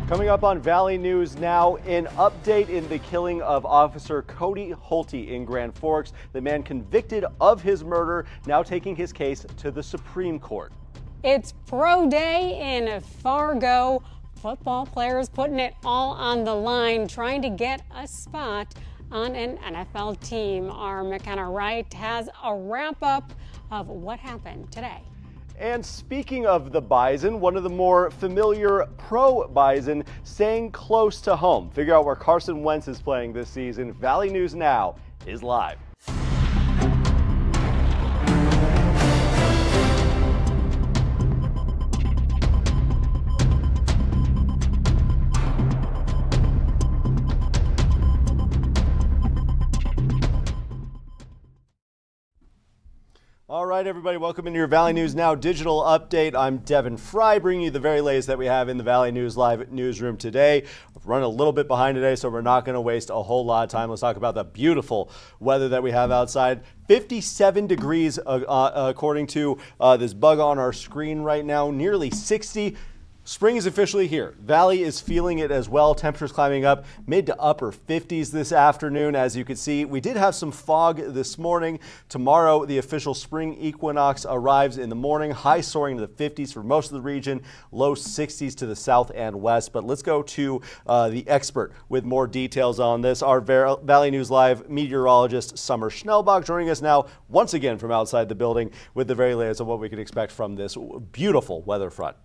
Coming up on Valley News now, an update in the killing of Officer Cody Holte in Grand Forks. The man convicted of his murder now taking his case to the Supreme Court. It's pro day in Fargo. Football players putting it all on the line, trying to get a spot on an NFL team. Our McKenna Wright has a wrap-up of what happened today. And speaking of the Bison, one of the more familiar pro Bison staying close to home. Figure out where Carson Wentz is playing this season. Valley News Now is live. All right, everybody, welcome into your Valley News Now digital update. I'm Devin Fry, bringing you the very latest that we have in the Valley News Live newsroom today. We're running a little bit behind today, so we're not going to waste a whole lot of time. Let's talk about the beautiful weather that we have outside. 57 degrees according to this bug on our screen right now, nearly 60. Spring is officially here. Valley is feeling it as well. Temperatures climbing up mid to upper 50s this afternoon. As you can see, we did have some fog this morning. Tomorrow, the official spring equinox arrives in the morning. High soaring to the 50s for most of the region, low 60s to the south and west. But let's go to the expert with more details on this. Our Valley News Live meteorologist, Summer Schnellbach, joining us now once again from outside the building with the very latest of what we can expect from this beautiful weather front.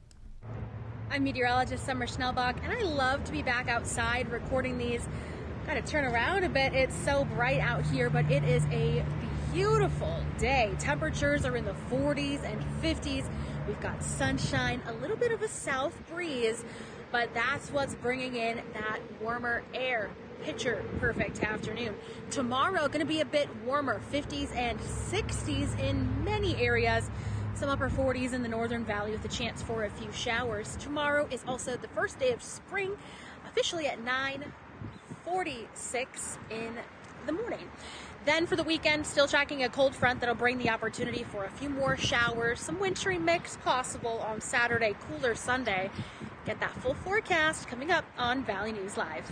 I'm meteorologist Summer Schnellbach, and I love to be back outside recording these. Got to turn around a bit. It's so bright out here, but it is a beautiful day. Temperatures are in the 40s and 50s. We've got sunshine, a little bit of a south breeze, but that's what's bringing in that warmer air. Picture perfect afternoon. Tomorrow going to be a bit warmer, 50s and 60s in many areas. Some upper 40s in the Northern Valley with a chance for a few showers. Tomorrow is also the first day of spring, officially at 9:46 in the morning. Then for the weekend, still tracking a cold front that'll bring the opportunity for a few more showers, some wintry mix possible on Saturday, cooler Sunday. Get that full forecast coming up on Valley News Live.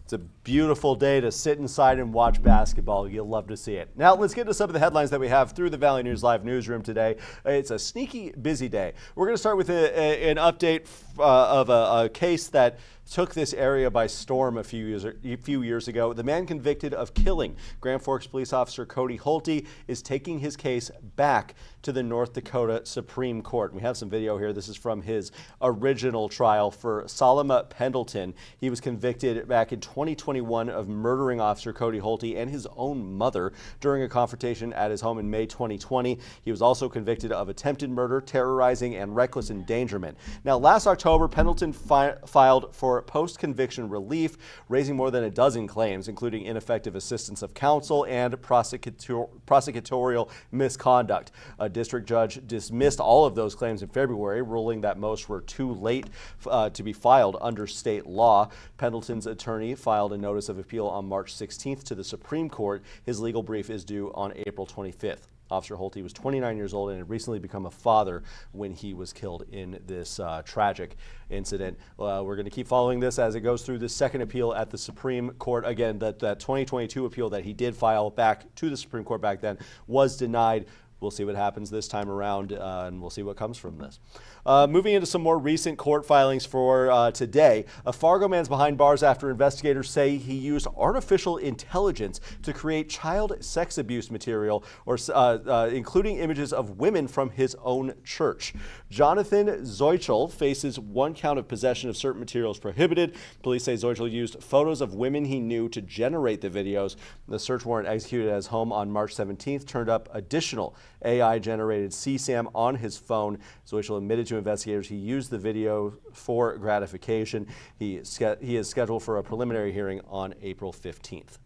It's a beautiful day to sit inside and watch basketball. You'll love to see it. Now, let's get to some of the headlines that we have through the Valley News Live newsroom today. It's a sneaky busy day. We're going to start with an update of a case that took this area by storm a few years ago. The man convicted of killing Grand Forks police officer Cody Holte is taking his case back to the North Dakota Supreme Court. We have some video here. This is from his original trial for Solomon Pendleton. He was convicted back in 2021 of murdering Officer Cody Holte and his own mother during a confrontation at his home in May 2020. He was also convicted of attempted murder, terrorizing, and reckless endangerment. Now, last October, Pendleton filed for post-conviction relief, raising more than a dozen claims, including ineffective assistance of counsel and prosecutorial misconduct. A district judge dismissed all of those claims in February, ruling that most were too late to be filed under state law. Pendleton's attorney filed a notice of appeal on March 16th to the Supreme Court. His legal brief is due on April 25th. Officer Holte was 29 years old and had recently become a father when he was killed in this tragic incident. We're going to keep following this as it goes through the second appeal at the Supreme Court. Again, that 2022 appeal that he did file back to the Supreme Court back then was denied. We'll see what happens this time around, and we'll see what comes from this. Moving into some more recent court filings for today. A Fargo man's behind bars after investigators say he used artificial intelligence to create child sex abuse material, including images of women from his own church. Jonathan Zeuchel faces one count of possession of certain materials prohibited. Police say Zeuchel used photos of women he knew to generate the videos. The search warrant executed at his home on March 17th turned up additional AI-generated CSAM on his phone. Zeuchel admitted to investigators he used the video for gratification. He is scheduled for a preliminary hearing on April 15th.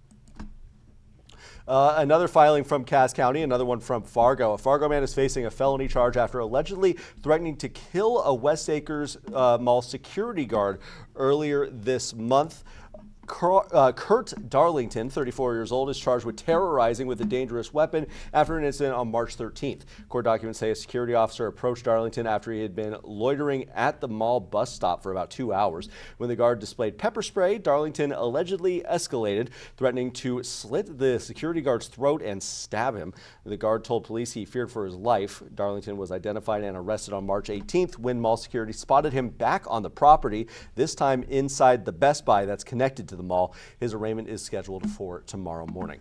Another filing from Cass County, another one from Fargo. A Fargo man is facing a felony charge after allegedly threatening to kill a West Acres Mall security guard earlier this month. Kurt Darlington, 34 years old, is charged with terrorizing with a dangerous weapon after an incident on March 13th. Court documents say a security officer approached Darlington after he had been loitering at the mall bus stop for about 2 hours. When the guard displayed pepper spray, Darlington allegedly escalated, threatening to slit the security guard's throat and stab him. The guard told police he feared for his life. Darlington was identified and arrested on March 18th when mall security spotted him back on the property, this time inside the Best Buy that's connected to the mall. His arraignment is scheduled for tomorrow morning.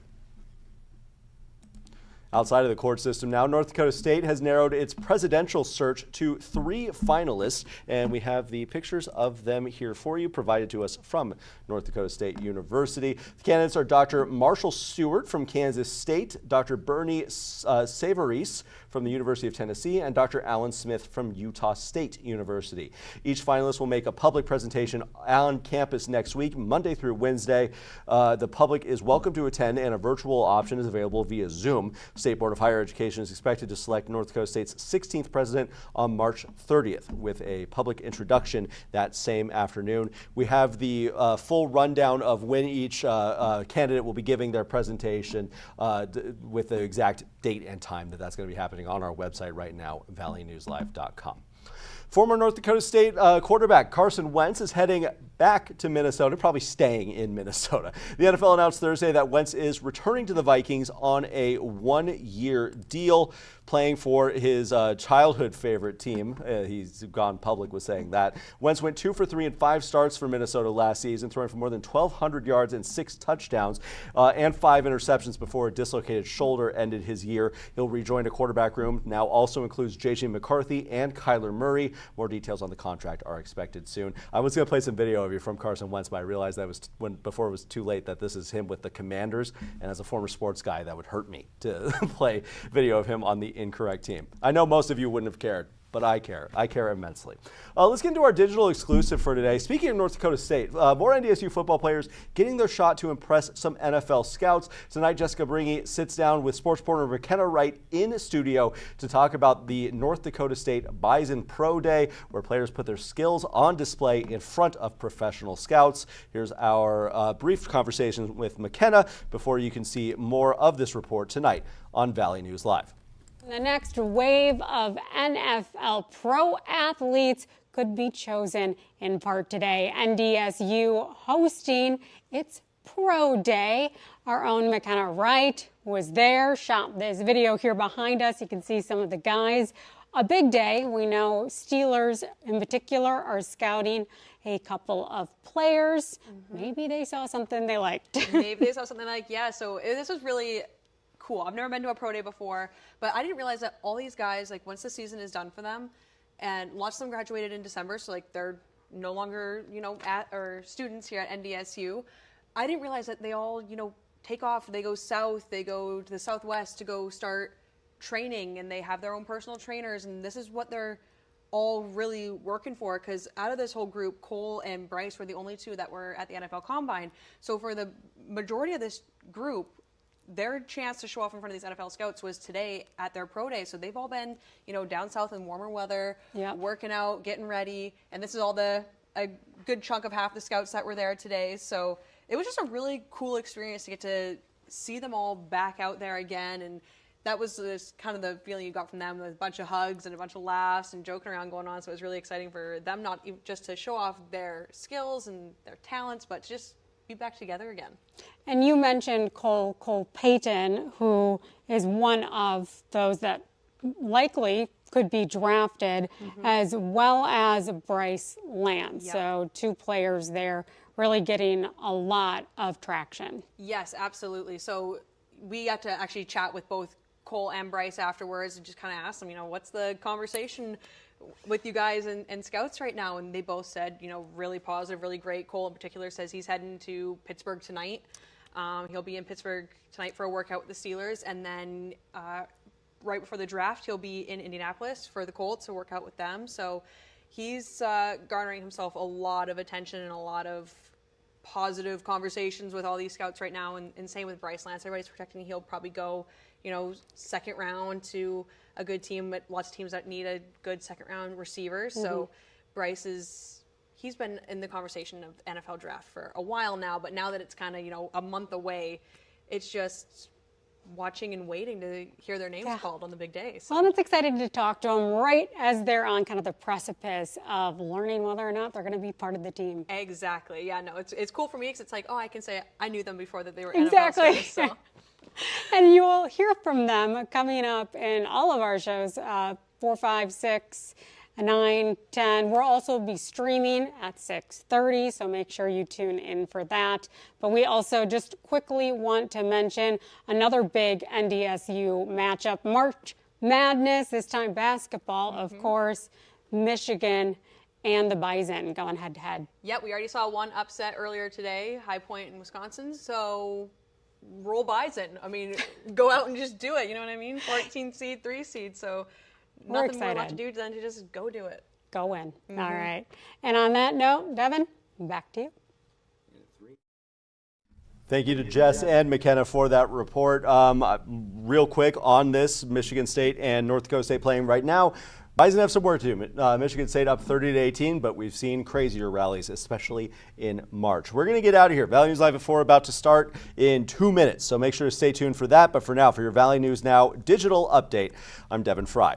Outside of the court system now, North Dakota State has narrowed its presidential search to 3 finalists, and we have the pictures of them here for you, provided to us from North Dakota State University. The candidates are Dr. Marshall Stewart from Kansas State, Dr. Bernie Savarese from the University of Tennessee, and Dr. Alan Smith from Utah State University. Each finalist will make a public presentation on campus next week, Monday through Wednesday. The public is welcome to attend, and a virtual option is available via Zoom. State Board of Higher Education is expected to select North Dakota State's 16th president on March 30th with a public introduction that same afternoon. We have the full rundown of when each candidate will be giving their presentation with the exact date and time that's going to be happening on our website right now, valleynewslive.com. Former North Dakota State quarterback Carson Wentz is heading back to Minnesota, probably staying in Minnesota. The NFL announced Thursday that Wentz is returning to the Vikings on a 1-year deal, playing for his childhood favorite team. He's gone public with saying that. Wentz went 2 for 3 in 5 starts for Minnesota last season, throwing for more than 1,200 yards and 6 touchdowns and 5 interceptions before a dislocated shoulder ended his year. He'll rejoin a quarterback room, now also includes J.J. McCarthy and Kyler Murray. More details on the contract are expected soon. I was going to play some video of you from Carson Wentz, but I realized that was before it was too late that this is him with the Commanders, and as a former sports guy, that would hurt me to play video of him on the incorrect team. I know most of you wouldn't have cared, but I care. I care immensely. Let's get into our digital exclusive for today. Speaking of North Dakota State, more NDSU football players getting their shot to impress some NFL scouts. Tonight, Jessica Bringy sits down with sports reporter McKenna Wright in studio to talk about the North Dakota State Bison Pro Day, where players put their skills on display in front of professional scouts. Here's our brief conversation with McKenna before you can see more of this report tonight on Valley News Live. The next wave of NFL pro athletes could be chosen in part today. NDSU hosting its Pro Day. Our own McKenna Wright was there, shot this video here behind us. You can see some of the guys. A big day. We know Steelers in particular are scouting a couple of players. Maybe they saw something they liked. Maybe they saw something like, yeah, so this was really cool. I've never been to a pro day before, but I didn't realize that all these guys, like once the season is done for them, and lots of them graduated in December, so like they're no longer, students here at NDSU. I didn't realize that they all, take off, they go south, they go to the Southwest to go start training, and they have their own personal trainers, and this is what they're all really working for, because out of this whole group, Cole and Bryce were the only 2 that were at the NFL Combine. So for the majority of this group, their chance to show off in front of these NFL scouts was today at their pro day. So they've all been, down south in warmer weather, working out, getting ready. And this is all a good chunk of half the scouts that were there today. So it was just a really cool experience to get to see them all back out there again. And that was just kind of the feeling you got from them, with a bunch of hugs and a bunch of laughs and joking around going on. So it was really exciting for them, not even just to show off their skills and their talents, but to just be back together again. And you mentioned Cole Payton, who is one of those that likely could be drafted, as well as Bryce Lance. Yep. So 2 players there really getting a lot of traction. Yes, absolutely. So we got to actually chat with both Cole and Bryce afterwards and just kind of asked them, what's the conversation with you guys and scouts right now? And they both said, really positive, really great. Cole in particular says he's heading to Pittsburgh tonight. He'll be in Pittsburgh tonight for a workout with the Steelers, and then right before the draft, he'll be in Indianapolis for the Colts to work out with them. So he's garnering himself a lot of attention and a lot of positive conversations with all these scouts right now, and same with Bryce Lance. Everybody's projecting he'll probably go, second round to a good team, but lots of teams that need a good second round receiver. So Bryce he's been in the conversation of NFL draft for a while now, but now that it's kind of, a month away, it's just watching and waiting to hear their names called on the big day. So. Well, and it's exciting to talk to them right as they're on kind of the precipice of learning whether or not they're going to be part of the team. Exactly. Yeah, no, it's cool for me because it's like, I can say I knew them before that they were Exactly. NFL stars, so. And you will hear from them coming up in all of our shows, 4, 5, 6, 9, 10. We'll also be streaming at 6:30, so make sure you tune in for that. But we also just quickly want to mention another big NDSU matchup, March Madness, this time basketball, of course, Michigan and the Bison going head-to-head. Yep, we already saw one upset earlier today, High Point in Wisconsin, so roll Bison. I mean, go out and just do it, you know what I mean? 14 seed, 3 seed, so nothing more left to do than to just go do it. Go win. All right. And on that note, Devin, back to you. Thank you to Jess and McKenna for that report. Real quick on this, Michigan State and North Dakota State playing right now. Bison have some work to do. Michigan State up 30-18, but we've seen crazier rallies, especially in March. We're going to get out of here. Valley News Live at 4 about to start in 2 minutes, so make sure to stay tuned for that. But for now, for your Valley News Now digital update, I'm Devin Fry.